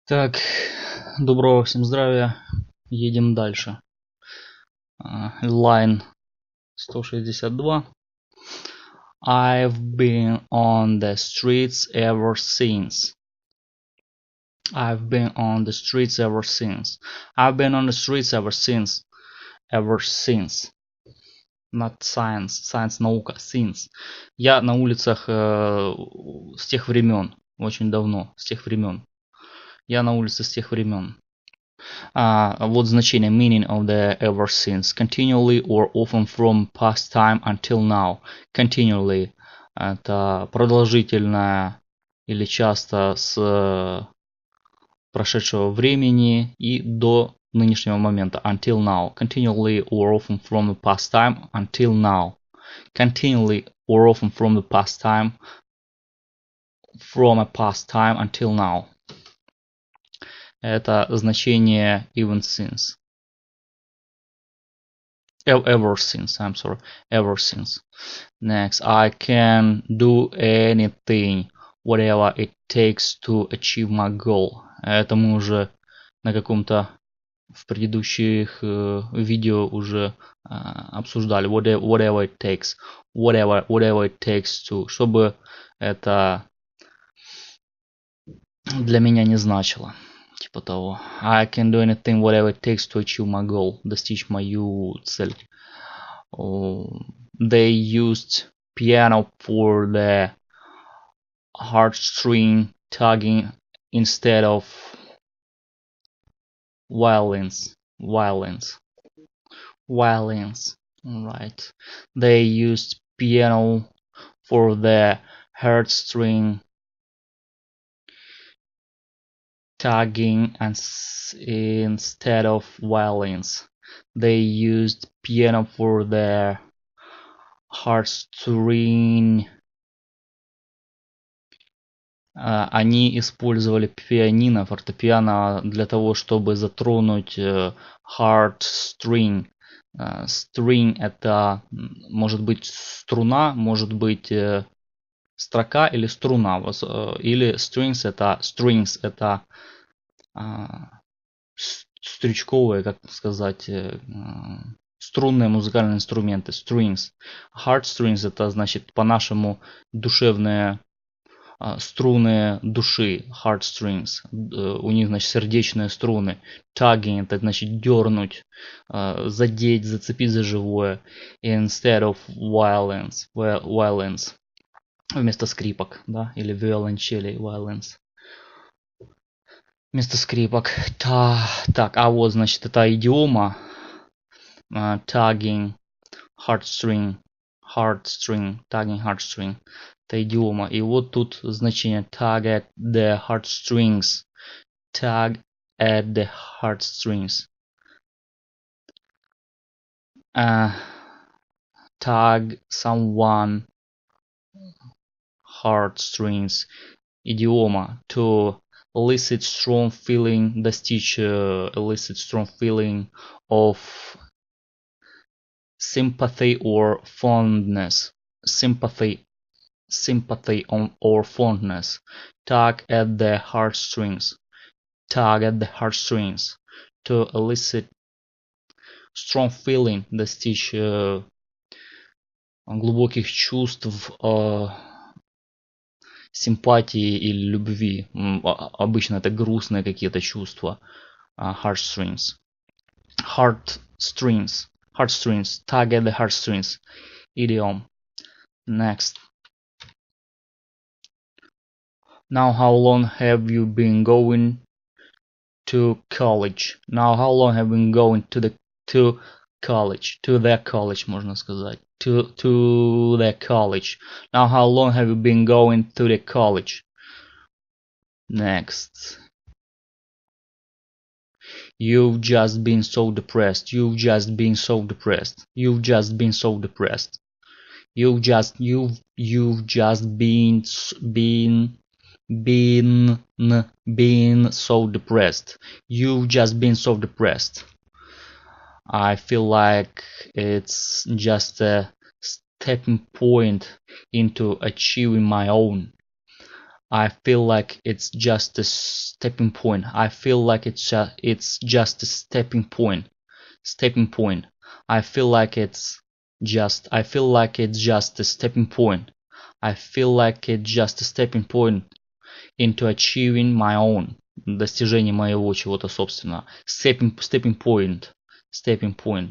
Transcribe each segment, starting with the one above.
Так, доброго всем здравия. Едем дальше. Line 162. I've been on the streets ever since. I've been on the streets ever since. I've been on the streets ever since. Ever since. Not science. Science наука. Since. Я на улицах с тех времен. Очень давно. С тех времен. Я на улице с тех времен. Вот значение meaning of the ever since. Continually or often from past time until now. Continually – это продолжительное или часто с прошедшего времени и до нынешнего момента. Until now. Continually or often from the past time until now. Continually or often from the past time from a past time until now. Это значение even since. Ever since, I'm sorry. Ever since. Next, I can do anything, whatever it takes to achieve my goal. Это мы уже на каком-то в предыдущих видео уже обсуждали. Whatever it takes. Whatever it takes to. Чтобы это для меня не значило. Типа того. I can do anything, whatever it takes to achieve my goal. Достичь мою цель. They used piano for the heartstring tugging instead of violins. Violins. Right. They used piano for the heartstring tugging instead of violins. They used piano for their heartstring. Они использовали пианино, фортепиано для того, чтобы затронуть heartstring. String это может быть струна, может быть строка или струна. Или strings это стрючковые, как сказать, струнные музыкальные инструменты. Strings. Heartstrings это значит по-нашему душевные струны души. Heartstrings. У них значит сердечные струны. Tugging это значит дернуть, задеть, зацепить за живое. Instead of violins. Вместо скрипок, да, или виолончелей, violins. Вместо скрипок. Так, а вот, значит, это идиома. Tugging, heartstring, tugging, heartstring. Это идиома. И вот тут значение tug at the heartstrings. Tug at the heartstrings. Tug someone heartstrings. Идиома. To elicit strong feeling, достичь elicit strong feeling of sympathy or fondness. Sympathy or fondness. Tug at the heartstrings. Tug at the heartstrings. To elicit strong feeling, достичь глубоких чувств симпатии или любви. Обычно это грустные какие-то чувства. Heartstrings. Heartstrings. Tug at the heartstrings. Idiom. Next. Now how long have you been going to college? Now how long have you been going to college? To the college, можно сказать. To the college. Now how long have you been going to the college? Next. You've just been so depressed. You've just been so depressed. You've just been so depressed. You've just been so depressed. You've just been so depressed. I feel like it's just a stepping point into achieving my own. I feel like it's just a stepping point. I feel like it's just a stepping point. Stepping point. I feel like it's just a stepping point. I feel like it's just a stepping point into achieving my own. Достижение моего чего-то собственного. Stepping point. Stepping point.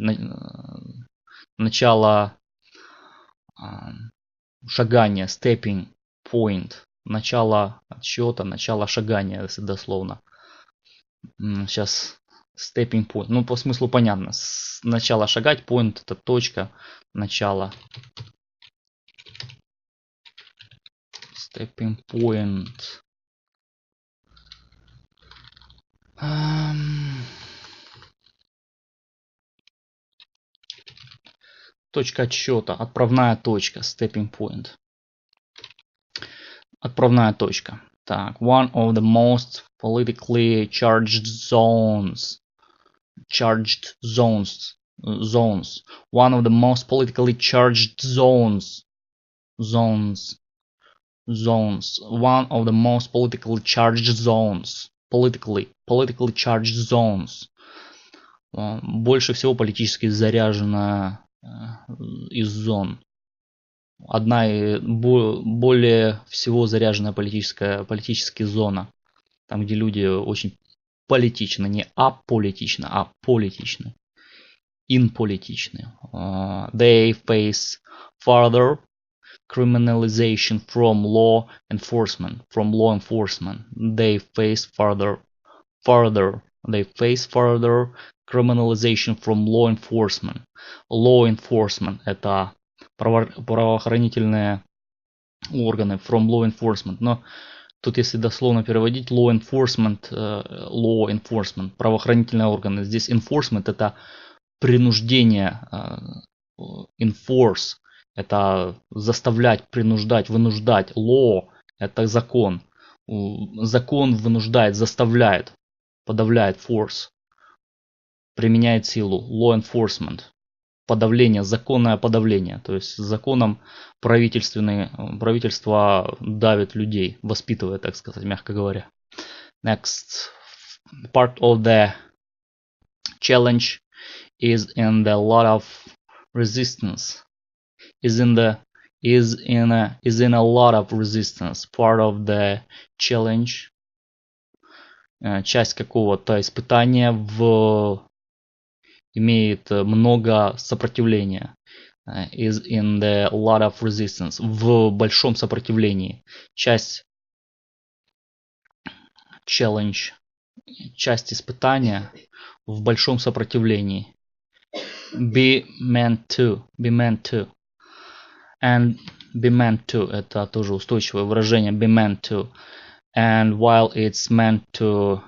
Начало шагания. Stepping point. Начало чего-то, начало шагания, если дословно. Сейчас stepping point. Ну, по смыслу понятно. Начало шагать, point это точка, начало. Stepping point. Точка отсчета, отправная точка, stepping point. Отправная точка. Так, one of the most politically charged zones. Zones. One of the most politically charged zones. One of the most politically charged zones. Politically charged zones. Больше всего политически заряженная из зон. Одна более всего заряженная политическая зона. Там, где люди очень политичны, не аполитичны, а политичны. Инполитичны. They face further criminalization from law enforcement. They face further criminalization from law enforcement. Law enforcement это правоохранительные органы. From law enforcement. Но тут, если дословно переводить, law enforcement, правоохранительные органы. Здесь enforcement это принуждение. Enforce это заставлять, принуждать, вынуждать. Law это закон. Закон вынуждает, заставляет, подавляет, force. Применяет силу. Law enforcement. Подавление, законное подавление. То есть законом правительство давит людей, воспитывает, так сказать, мягко говоря. Next. Part of the challenge is in the lot of resistance. Is in a lot of resistance. Part of the challenge. Часть какого-то испытания имеет много сопротивления. Is in the lot of resistance. В большом сопротивлении. Часть challenge. Часть испытания в большом сопротивлении. Be meant to. And be meant to. Это тоже устойчивое выражение. Be meant to. And while it's meant to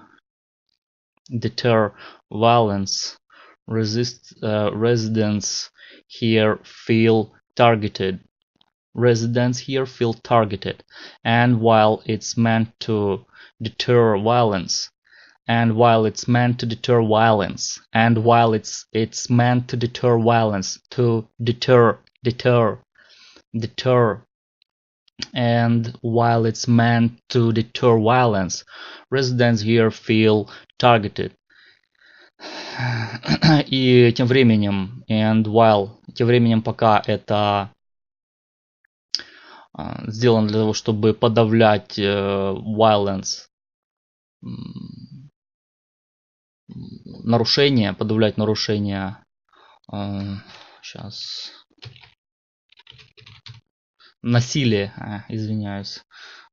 deter violence, residents here feel targeted. And while it's meant to deter violence, and while it's meant to deter violence, to deter, and while it's meant to deter violence, residents here feel targeted. И тем временем, пока это сделано для того, чтобы подавлять violence, подавлять нарушения, насилие,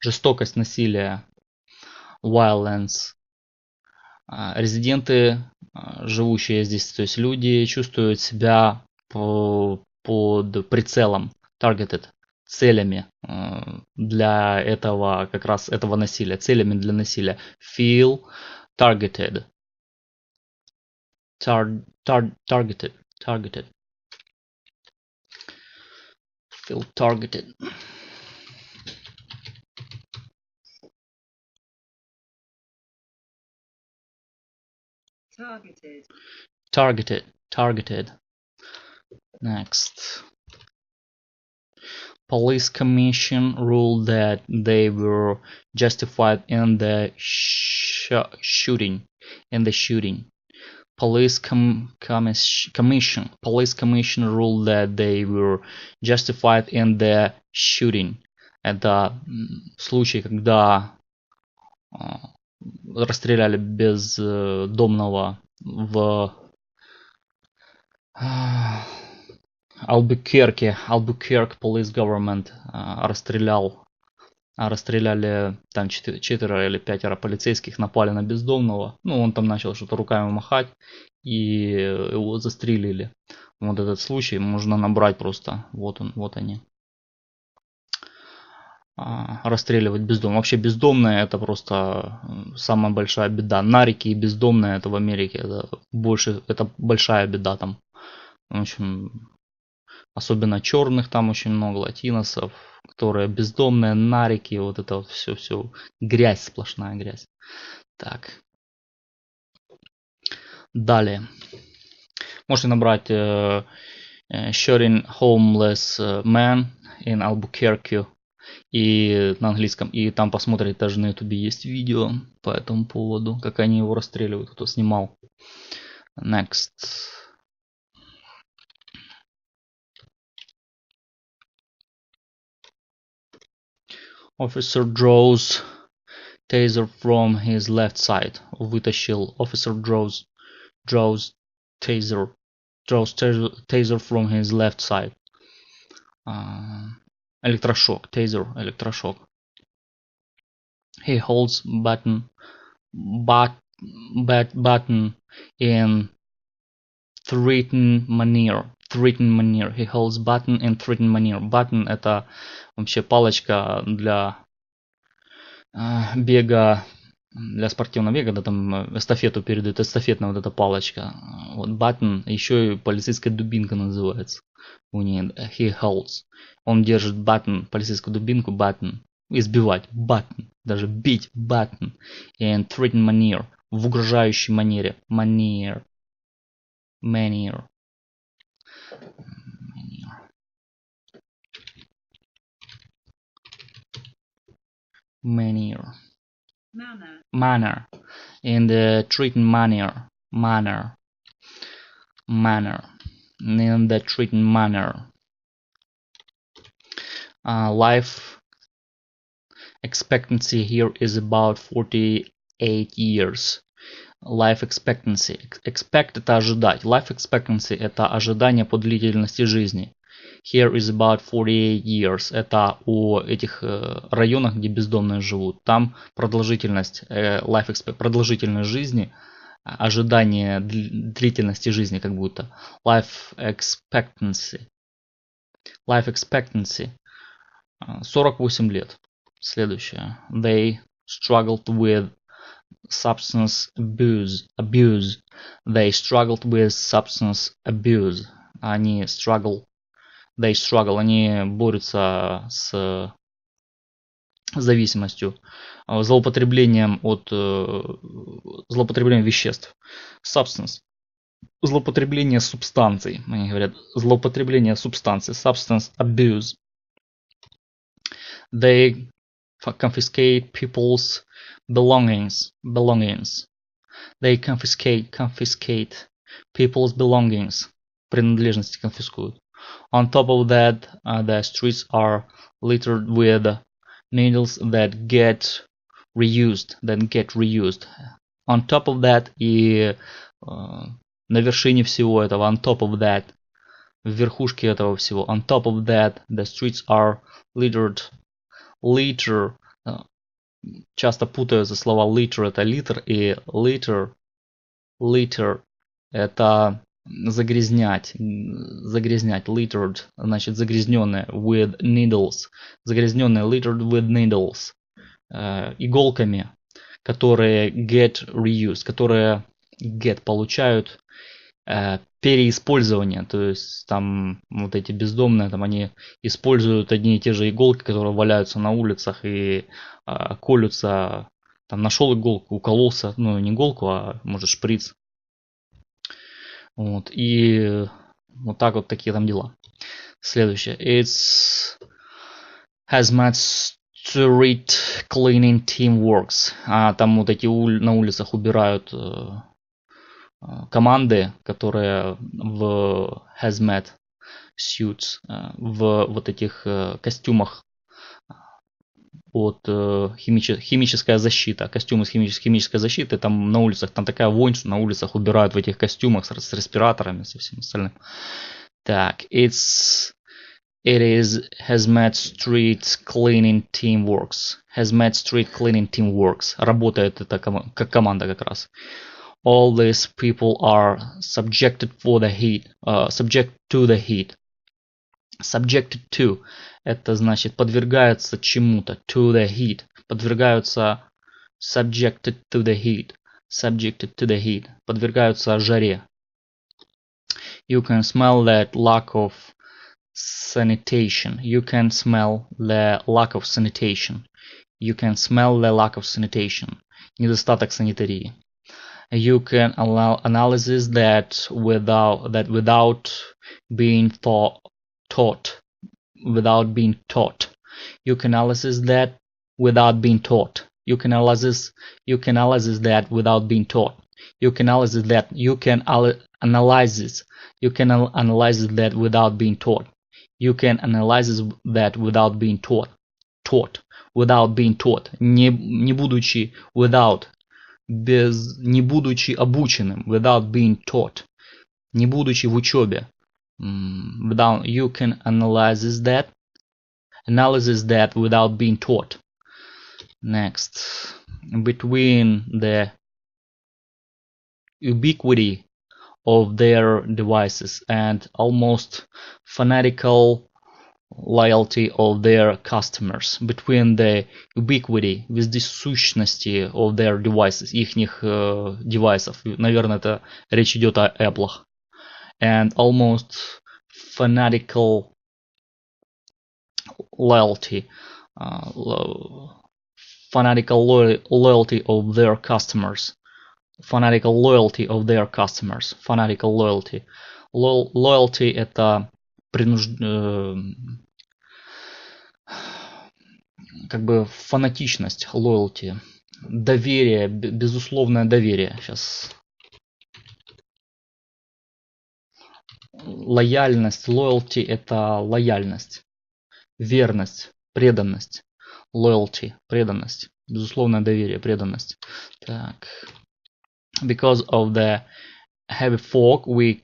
жестокость, насилие, violence. Резиденты, живущие здесь, то есть люди, чувствуют себя под прицелом, targeted, целями для этого, как раз этого насилия, целями для насилия. Feel targeted. Targeted. Feel targeted. Targeted. Next. Police commission ruled that they were justified in the shooting. Police commission ruled that they were justified in the shooting. Это случай, когда расстреляли бездомного в Albuquerque Police Government расстреляли там 4 или 5 полицейских, напали на бездомного. Ну, он там начал что-то руками махать, и его застрелили. Вот этот случай можно набрать просто. Вот он, вот они. Расстреливать бездомных. Вообще бездомные это просто самая большая беда. Нарики и бездомные это в Америке. Это большая беда там. В общем, особенно черных там очень много, латиносов, которые бездомные, нарики, вот это все грязь, сплошная грязь. Так. Далее. Можете набрать shooting homeless man in Albuquerque и на английском, и там посмотрите, даже на ютубе есть видео по этому поводу, как они его расстреливают, кто снимал. Next. Officer draws taser from his left side. Вытащил. Officer draws taser from his left side. Электрошок. Taser. Электрошок. He holds baton in threatening manner. He holds baton in threatening manner. Baton это вообще палочка для бега, для спортивного бега, да, там эстафету передают, эстафетная вот эта палочка. Вот baton, еще и полицейская дубинка называется. У нее he holds. Он держит baton, полицейскую дубинку, baton. Избивать, baton. Даже бить, baton. In threatening manner. В угрожающей манере. Manner. Manner. In the treating manner. In the treating manner. Life expectancy here is about 48 years. Life expectancy. Expect это ожидать. Life expectancy это ожидание по длительности жизни. Here is about 48 years. Это о этих районах, где бездомные живут. Там продолжительность продолжительность жизни, ожидание длительности жизни как будто. Life expectancy. 48 лет. Следующее. They struggled with substance abuse. They struggled with substance abuse. Они борются с зависимостью, злоупотреблением веществ. Substance. Злоупотребление субстанций. Они говорят, злоупотребление субстанций. Substance abuse. They confiscate people's belongings. They confiscate people's belongings. Принадлежности конфискуют. On top of that, the streets are littered with needles that get reused. On top of that, и на вершине всего этого, on top of that, в верхушке этого всего, on top of that, the streets are littered. Litter, часто путаются слова litter, это литр, и litter, это загрязнять, littered, значит загрязненное, with needles, littered with needles, иголками, которые get reused, которые получают переиспользование, то есть там вот эти бездомные, там они используют одни и те же иголки, которые валяются на улицах и колются, там нашел иголку, укололся, ну не иголку, а может шприц. Вот, и вот так вот такие там дела. Следующее. It's Hazmat street cleaning team works. Там вот эти на улицах убирают команды, которые в hazmat suits, в вот этих костюмах от химическая защита, костюмы с химической защитой, там на улицах, там такая вонь, что на улицах убирают в этих костюмах с респираторами, со всем остальным. Так, it is hazmat street cleaning team works. Hazmat street cleaning team works. Работает это как команда как раз. All these people are subjected for the heat, subject to the heat. Subjected to – это значит подвергаются чему-то. To the heat. Подвергаются subjected to the heat. Subjected to the heat. Подвергаются жаре. You can smell that lack of sanitation. You can smell the lack of sanitation. You can smell the lack of sanitation. Недостаток санитарии. You can analyze that without being taught. Without being taught. You can analyze that without being taught. You can analyze that without being taught. You can analyze that. You can analyze. You can analyze that without being taught. You can analyze that without being taught. Taught. Without being taught. Не будучи without. Не будучи обученным. Without being taught. Не будучи в учебе. Without, you can analyze that without being taught. Next, between the ubiquity of their devices and almost fanatical loyalty of their customers. Between the ubiquity, вездесущности of their devices, ихних девайсов. Наверное, это речь идет о Apple. And almost fanatical loyalty, fanatical loyalty of their customers, fanatical loyalty of their customers, fanatical loyalty. Loyalty это как бы фанатичность, loyalty, доверие, безусловное доверие. Сейчас. Лояльность, loyalty это лояльность, верность, преданность, loyalty, преданность, безусловное доверие, преданность. Так. Because of the heavy fog, we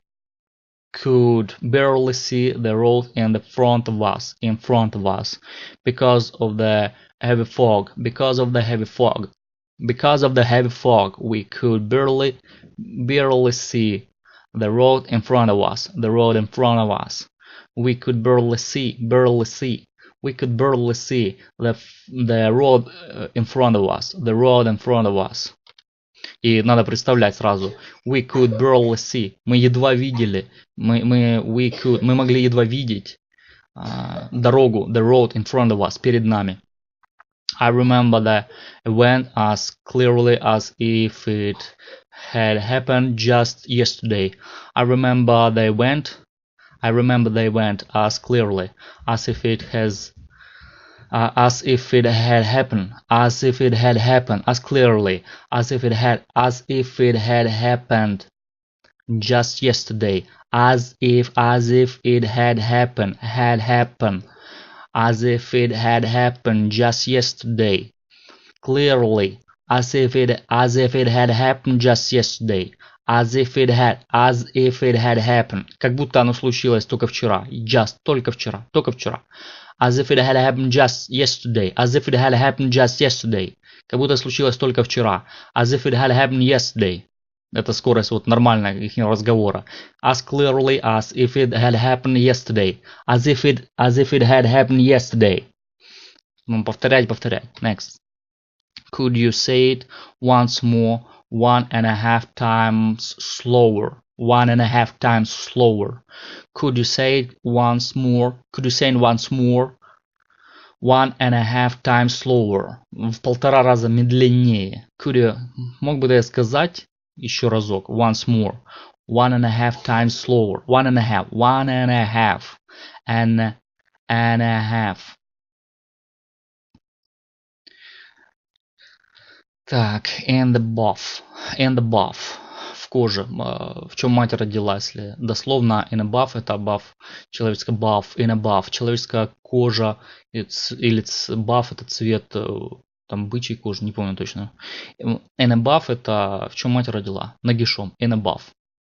could barely see the road in front of us. Because of the heavy fog, we could barely see the road in front of us. We could barely see the road in front of us. И надо представлять сразу. We could barely see. Мы едва видели. Мы могли едва видеть дорогу, the road in front of us, перед нами. I remember the event as clearly as if it had happened just yesterday. I remember the event as clearly as if it had happened, as clearly as if it had happened just yesterday, as if it had happened, as if it had happened just yesterday, clearly, as if it had happened just yesterday, as if it had happened, как будто оно случилось только вчера, только вчера. As if it had happened just yesterday, как будто случилось только вчера, as if it had happened yesterday. Это скорость вот нормальная их разговора. As clearly as if it had happened yesterday, as if it had happened yesterday. Повторять. Next. Could you say it once more, 1.5 times slower? 1.5 times slower. Could you say it once more? 1.5 times slower. В 1,5 раза медленнее. Could you, мог бы я сказать еще разок? Once more. 1.5 times slower. 1.5. And a half. Так, and above. And above. В коже. В чем мать родила, если дословно in above это above. Человеческая buff, in above. Человеческая кожа или buff это цвет там бычьей кожи, не помню точно. In above это в чем мать родила. Нагишом. In above.